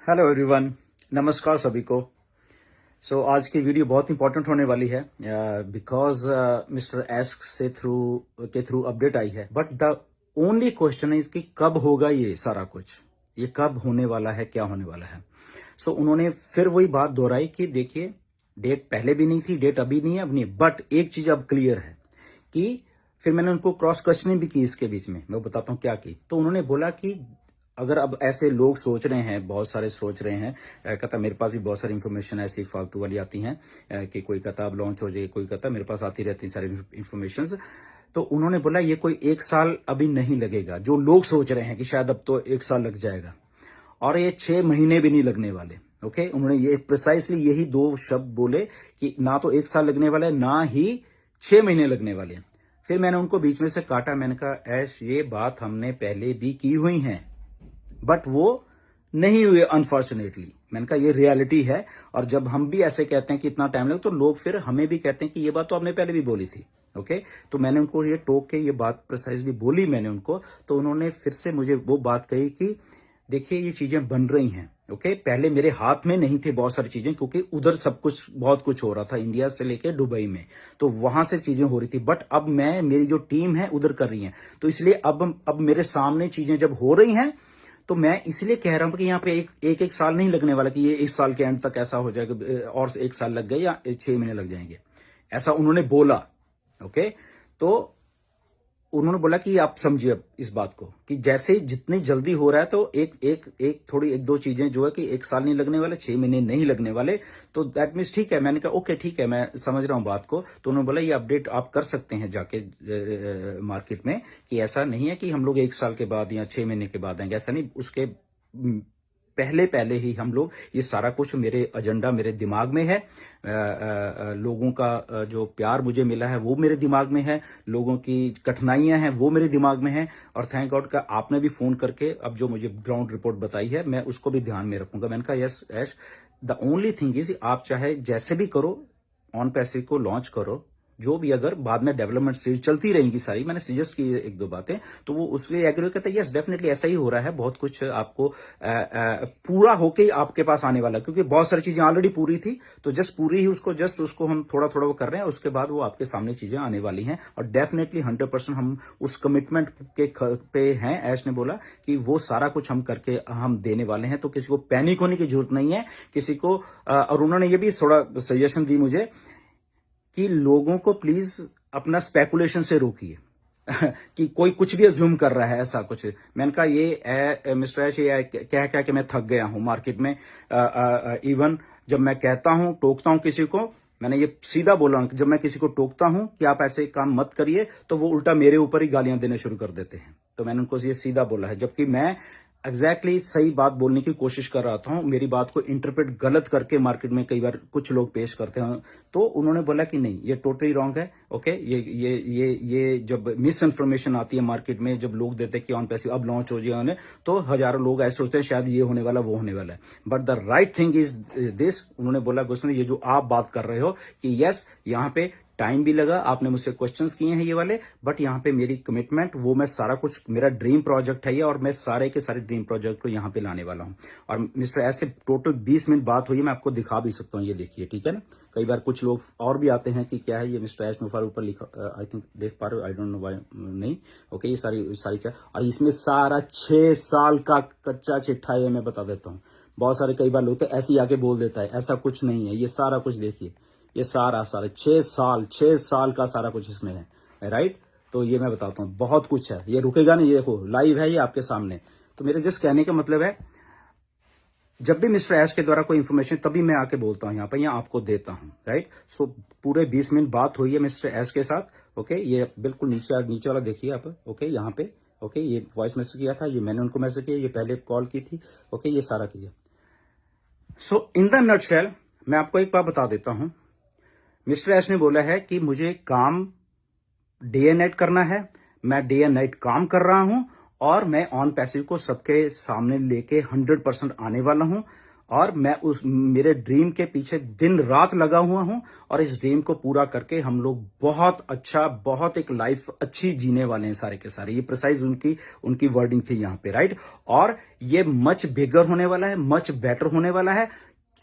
Hello everyone, नमस्कार सभी को। आज की वीडियो बहुत इंपॉर्टेंट होने वाली है बिकॉज मिस्टर एस से थ्रू अपडेट आई है। बट द ओनली क्वेश्चन है इसकी कब होगा ये सारा कुछ, ये कब होने वाला है, क्या होने वाला है। उन्होंने फिर वही बात दोहराई कि देखिए डेट पहले भी नहीं थी, डेट अभी नहीं है, अब नहीं है। बट एक चीज अब क्लियर है कि फिर मैंने उनको क्रॉस क्वेश्चनिंग भी की इसके बीच में, मैं बताता हूँ क्या की। तो उन्होंने बोला कि अगर अब ऐसे लोग सोच रहे हैं, बहुत सारे सोच रहे हैं, कहता मेरे पास भी बहुत सारी इन्फॉर्मेशन ऐसी फालतू वाली आती हैं कि कोई कहता अब लॉन्च हो जाए, कोई कहता मेरे पास आती रहती सारी इन्फॉर्मेशन। तो उन्होंने बोला ये कोई 1 साल अभी नहीं लगेगा, जो लोग सोच रहे हैं कि शायद अब तो 1 साल लग जाएगा, और ये 6 महीने भी नहीं लगने वाले। ओके, उन्होंने ये प्रिसाइसली यही 2 शब्द बोले कि ना तो 1 साल लगने वाला है, ना ही 6 महीने लगने वाले हैं। फिर मैंने उनको बीच में से काटा, मैंने कहा ऐश ये बात हमने पहले भी की हुई है, बट वो नहीं हुए अनफॉर्चुनेटली। मैंने कहा ये रियलिटी है, और जब हम भी ऐसे कहते हैं कि इतना टाइम लगे तो लोग फिर हमें भी कहते हैं कि ये बात तो आपने पहले भी बोली थी। ओके, तो मैंने उनको ये टोक के ये बात प्रिसाइजली बोली मैंने उनको। तो उन्होंने फिर से मुझे वो बात कही कि देखिए ये चीजें बन रही हैं। ओके, पहले मेरे हाथ में नहीं थे बहुत सारी चीजें, क्योंकि उधर सब कुछ बहुत कुछ हो रहा था, इंडिया से लेके दुबई में, तो वहां से चीजें हो रही थी। बट अब मेरी जो टीम है उधर कर रही है, तो इसलिए अब मेरे सामने चीजें जब हो रही हैं तो मैं इसलिए कह रहा हूं कि यहाँ पे एक साल नहीं लगने वाला कि ये इस साल के एंड तक ऐसा हो जाएगा और 1 साल लग गए या 6 महीने लग जाएंगे, ऐसा उन्होंने बोला। ओके, तो उन्होंने बोला कि आप समझिए अब इस बात को कि जैसे जितनी जल्दी हो रहा है, तो एक दो चीजें जो है कि 1 साल नहीं लगने वाले, 6 महीने नहीं लगने वाले, तो दैट मीन्स ठीक है। मैंने कहा ओके ठीक है, मैं समझ रहा हूं बात को। तो उन्होंने बोला ये अपडेट आप कर सकते हैं जाके मार्केट में, कि ऐसा नहीं है कि हम लोग 1 साल के बाद या 6 महीने के बाद आएंगे, ऐसा नहीं। उसके पहले पहले ही हम लोग ये सारा कुछ, मेरे एजेंडा मेरे दिमाग में है, लोगों का जो प्यार मुझे मिला है वो मेरे दिमाग में है, लोगों की कठिनाइयां हैं वो मेरे दिमाग में है, और थैंक गॉड का आपने भी फोन करके अब जो मुझे ग्राउंड रिपोर्ट बताई है मैं उसको भी ध्यान में रखूंगा। मैंने कहा yes Aish, the only thing is आप चाहे जैसे भी करो, ऑन पैसे को लॉन्च करो, जो भी अगर बाद में डेवलपमेंट स्टेज चलती रहेंगी सारी, मैंने सजेस्ट की एक दो बातें, तो वो उसलिए एग्री कहते हैं यस डेफिनेटली ऐसा ही हो रहा है। बहुत कुछ आपको पूरा होके ही आपके पास आने वाला, क्योंकि बहुत सारी चीजें ऑलरेडी पूरी थी, तो जस्ट पूरी ही उसको हम थोड़ा थोड़ा वो कर रहे हैं, उसके बाद वो आपके सामने चीजें आने वाली हैं। और डेफिनेटली 100% हम उस कमिटमेंट के पे हैं। ऐश ने बोला कि वो सारा कुछ हम करके हम देने वाले हैं, तो किसी को पैनिक होने की जरूरत नहीं है किसी को। और उन्होंने ये भी थोड़ा सजेशन दी मुझे कि लोगों को प्लीज अपना स्पेकुलेशन से रोकिए कि कोई कुछ भी अज्यूम कर रहा है ऐसा कुछ। मैंने कहा ये मिस्टर ऐश, ये कह कह के मैं थक गया हूं मार्केट में। इवन जब मैं कहता हूं, टोकता हूं किसी को, मैंने ये सीधा बोला कि जब मैं किसी को टोकता हूं कि आप ऐसे काम मत करिए, तो वो उल्टा मेरे ऊपर ही गालियां देने शुरू कर देते हैं। तो मैंने उनको ये सीधा बोला है, जबकि मैं एग्जैक्टली सही बात बोलने की कोशिश कर रहा था। मेरी बात को इंटरप्रेट गलत करके मार्केट में कई बार कुछ लोग पेश करते हैं, तो उन्होंने बोला कि नहीं ये टोटली रॉन्ग है। ओके, ये जब मिस इन्फॉर्मेशन आती है मार्केट में, जब लोग देते हैं कि ऑन पैसे अब लॉन्च हो जाए, तो हजारों लोग ऐसे सोचते हैं शायद ये होने वाला वो होने वाला है। But the right thing is this, उन्होंने बोला गुस्से ये जो आप बात कर रहे हो कि यस यहाँ पे टाइम भी लगा, आपने मुझसे क्वेश्चंस किए हैं ये वाले, बट यहाँ पे मेरी कमिटमेंट, वो मैं सारा कुछ, मेरा ड्रीम प्रोजेक्ट है ये, और मैं सारे के सारे ड्रीम प्रोजेक्ट को यहाँ पे लाने वाला हूँ। और मिस्टर ऐसे टोटल 20 मिनट बात हुई है, मैं आपको दिखा भी सकता हूँ, ये देखिए ठीक है ना। कई बार कुछ लोग और भी आते हैं कि क्या है ये मिस्टर ऐश मुफार ऊपर लिखा, आई थिंक देख पा रहे हो, आई डोंट नो व्हाई नहीं। ओके, ये सारी और इसमें सारा 6 साल का कच्चा चिट्ठा है, मैं बता देता हूँ। बहुत सारे कई बार लोग तो ऐसे ही आके बोल देता है, ऐसा कुछ नहीं है, ये सारा कुछ देखिए, ये सारा 6 साल का सारा कुछ इसमें है, राइट। तो ये मैं बताता हूँ बहुत कुछ है, ये रुकेगा नहीं, ये देखो लाइव है ये आपके सामने। तो मेरे जस्ट कहने का मतलब है, जब भी मिस्टर ऐश के द्वारा कोई इंफॉर्मेशन, तभी मैं आके बोलता हूँ यहाँ पे, यहाँ आपको देता हूँ, राइट। पूरे 20 मिनट बात हुई है मिस्टर ऐश के साथ। ओके, ये बिल्कुल नीचे वाला देखिए आप। ओके, यहाँ पे ओके, ये वॉइस मैसेज किया था, ये मैंने उनको मैसेज किया, ये पहले कॉल की थी। ओके, ये सारा किया। इन द नटशेल मैं आपको एक बात बता देता हूं, मिस्टर ऐश ने बोला है कि मुझे काम डे एंड नाइट करना है, मैं डे एंड नाइट काम कर रहा हूं, और मैं ऑन पैसिव को सबके सामने लेके 100% आने वाला हूं। और मैं उस मेरे ड्रीम के पीछे दिन रात लगा हुआ हूं और इस ड्रीम को पूरा करके हम लोग बहुत अच्छा, बहुत एक लाइफ अच्छी जीने वाले हैं सारे के सारे। ये प्रिसाइज उनकी वर्डिंग थी यहाँ पे, राइट। और ये मच बिगर होने वाला है, मच बेटर होने वाला है।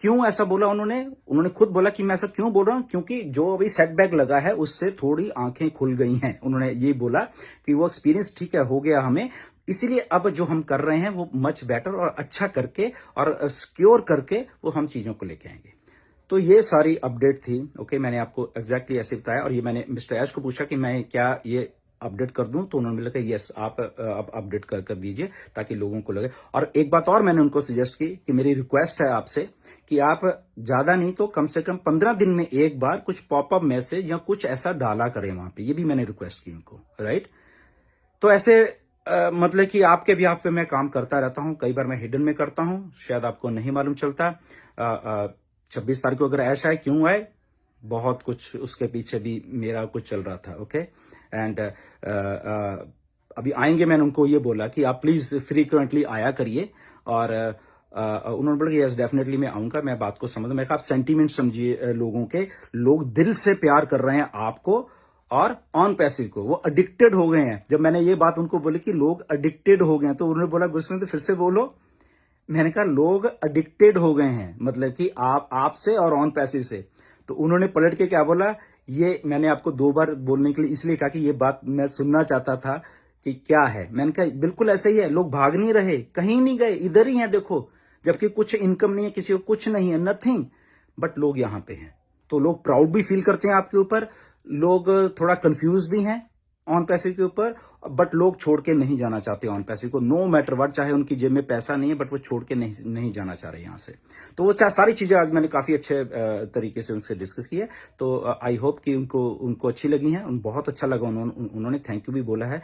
क्यों ऐसा बोला उन्होंने खुद बोला कि मैं ऐसा क्यों बोल रहा हूं, क्योंकि जो अभी सेटबैक लगा है उससे थोड़ी आंखें खुल गई हैं। उन्होंने ये बोला कि वो एक्सपीरियंस ठीक है हो गया हमें, इसीलिए अब जो हम कर रहे हैं वो मच बेटर और अच्छा करके और सिक्योर करके वो हम चीजों को लेके आएंगे। तो ये सारी अपडेट थी। ओके, मैंने आपको एग्जैक्टली ऐसे बताया और ये मैंने मिस्टर ऐश को पूछा कि मैं क्या ये अपडेट कर दूं, तो उन्होंने बोला कि यस आप अपडेट कर दीजिए ताकि लोगों को लगे। और एक बात और मैंने उनको सजेस्ट की कि मेरी रिक्वेस्ट है आपसे कि आप ज्यादा नहीं तो कम से कम 15 दिन में एक बार कुछ पॉपअप मैसेज या कुछ ऐसा डाला करें वहां पे। ये भी मैंने रिक्वेस्ट की उनको, राइट। तो ऐसे मतलब कि आपके भी आप पे मैं काम करता रहता हूं, कई बार मैं हिडन में करता हूं, शायद आपको नहीं मालूम चलता। 26 तारीख को अगर ऐश आए, क्यों आए, बहुत कुछ उसके पीछे भी मेरा कुछ चल रहा था। ओके, एंड अभी आएंगे, मैंने उनको ये बोला कि आप प्लीज फ्रीक्वेंटली आया करिए। और उन्होंने बोला कि यस डेफिनेटली मैं आऊंगा, मैं बात को समझ, मैं कहा आप सेंटीमेंट समझिए लोगों के, लोग दिल से प्यार कर रहे हैं आपको और ऑन पैसिव को, वो एडिक्टेड हो गए हैं। जब मैंने ये बात उनको बोली कि लोग एडिक्टेड हो गए हैं, तो उन्होंने बोला गुस्से में तो फिर से बोलो। मैंने कहा लोग एडिक्टेड हो गए हैं, मतलब कि आपसे और ऑन पैसिव से। तो उन्होंने पलट के क्या बोला, ये मैंने आपको 2 बार बोलने के लिए इसलिए कहा कि ये बात मैं सुनना चाहता था कि क्या है। मैंने कहा बिल्कुल ऐसा ही है, लोग भाग नहीं रहे, कहीं नहीं गए, इधर ही हैं देखो, जबकि कुछ इनकम नहीं है, किसी को कुछ नहीं है, नथिंग, बट लोग यहां पे हैं। तो लोग प्राउड भी फील करते हैं आपके ऊपर, लोग थोड़ा कंफ्यूज भी हैं ऑन पैसिव के ऊपर, बट लोग छोड़ के नहीं जाना चाहते ऑन पैसिव को, नो मैटर व्हाट, चाहे उनकी जेब में पैसा नहीं है बट वो छोड़ के नहीं जाना चाह रहे यहां से। तो वो सारी चीजें आज मैंने काफी अच्छे तरीके से उनसे डिस्कस की है। तो आई होप कि उनको अच्छी लगी हैं, बहुत अच्छा लगा। उन्होंने थैंक यू भी बोला है,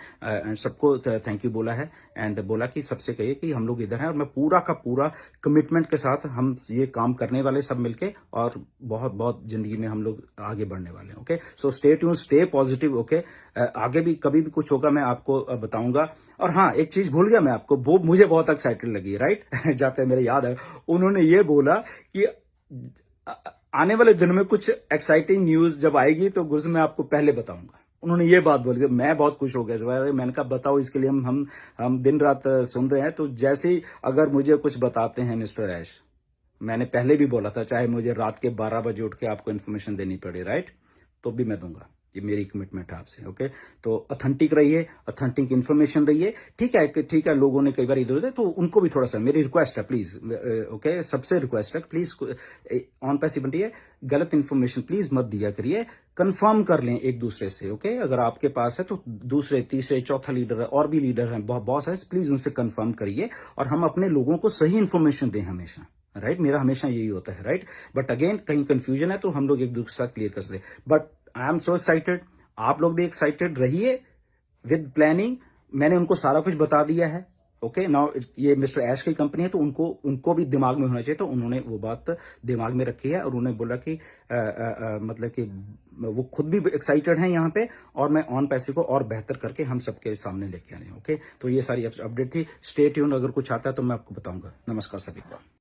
सबको थैंक यू बोला है, एंड बोला कि सबसे कहिए कि हम लोग इधर हैं और मैं पूरा का पूरा कमिटमेंट के साथ हम ये काम करने वाले सब मिलके, और बहुत बहुत जिंदगी में हम लोग आगे बढ़ने वाले हैं। Okay, so stay tune, stay positive. Okay, आगे भी कभी भी कुछ होगा मैं आपको बताऊंगा। और हाँ, एक चीज भूल गया मैं आपको, वो मुझे बहुत एक्साइटेड लगी, राइट। जाते मेरे याद है, उन्होंने ये बोला कि आने वाले दिनों में कुछ एक्साइटिंग न्यूज जब आएगी तो गुरु मैं आपको पहले बताऊंगा। उन्होंने ये बात बोली, मैं बहुत खुश हो गया। मैंने कहा बताओ, इसके लिए हम दिन रात सुन रहे हैं। तो जैसे ही अगर मुझे कुछ बताते हैं मिस्टर ऐश, मैंने पहले भी बोला था, चाहे मुझे रात के 12 बजे उठ के आपको इन्फॉर्मेशन देनी पड़े, राइट, तो भी मैं दूंगा। ये मेरी कमिटमेंट है आपसे। ओके, तो ऑथेंटिक रहिए, ऑथेंटिक इन्फॉर्मेशन रहिए। ठीक है, लोगों ने कई बार इधर उधर, तो उनको भी थोड़ा सा मेरी रिक्वेस्ट है प्लीज। ओके, सबसे रिक्वेस्ट है प्लीज ऑन पैसिव बनिए, गलत इन्फॉर्मेशन प्लीज मत दिया करिए, कंफर्म कर लें एक दूसरे से। ओके, अगर आपके पास है तो दूसरे तीसरे चौथा लीडर है, और भी लीडर हैं, बॉस है, प्लीज उनसे कंफर्म करिए और हम अपने लोगों को सही इन्फॉर्मेशन दें हमेशा, राइट। मेरा हमेशा यही होता है, राइट। बट अगेन कहीं कंफ्यूजन है तो हम लोग एक दूसरे का क्लियर कर सकते। But I am so excited, आप लोग भी एक्साइटेड रहिए विद प्लानिंग। मैंने उनको सारा कुछ बता दिया है। ओके, नाउ ये मिस्टर ऐश की कंपनी है तो उनको भी दिमाग में होना चाहिए, तो उन्होंने वो बात दिमाग में रखी है और उन्होंने बोला कि मतलब कि वो खुद भी एक्साइटेड हैं यहाँ पे, और मैं ऑन पैसे को और बेहतर करके हम सबके सामने लेके आने। ओके, तो ये सारी अपडेट थी। स्टे ट्यून, अगर कुछ आता है तो मैं आपको बताऊंगा। नमस्कार सभी को।